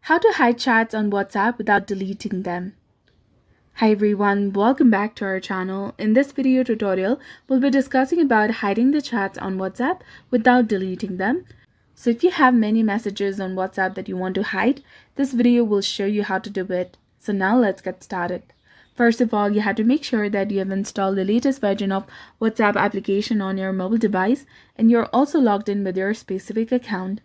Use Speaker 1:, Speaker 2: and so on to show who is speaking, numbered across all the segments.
Speaker 1: How to hide chats on WhatsApp without deleting them. Hi everyone, welcome back to our channel. In this video tutorial, we'll be discussing about hiding the chats on WhatsApp without deleting them. So if you have many messages on WhatsApp that you want to hide, this video will show you how to do it. So now let's get started. First of all, you have to make sure that you have installed the latest version of WhatsApp application on your mobile device and you're also logged in with your specific account.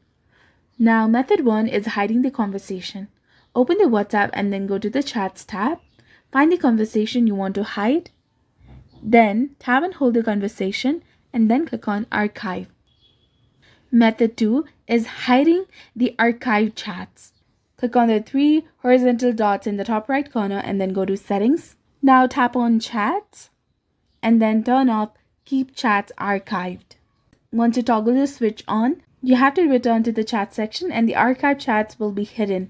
Speaker 1: Now, method 1 is hiding the conversation. Open the WhatsApp and then go to the Chats tab. Find the conversation you want to hide. Then, tap and hold the conversation and then click on Archive. Method 2 is hiding the archived chats. Click on the 3 horizontal dots in the top right corner and then go to Settings. Now, tap on Chats and then turn off Keep Chats Archived. Once you toggle the switch on, you have to return to the chat section and the archived chats will be hidden.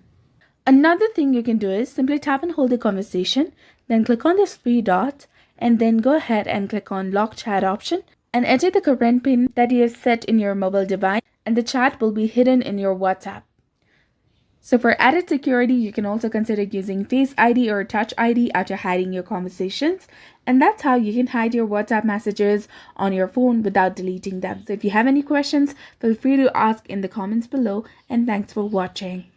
Speaker 1: Another thing you can do is simply tap and hold the conversation, then click on this 3 dots and then go ahead and click on Lock Chat option and enter the current PIN that you have set in your mobile device and the chat will be hidden in your WhatsApp. So for added security, you can also consider using Face ID or Touch ID after hiding your conversations. And that's how you can hide your WhatsApp messages on your phone without deleting them. So if you have any questions, feel free to ask in the comments below. And thanks for watching.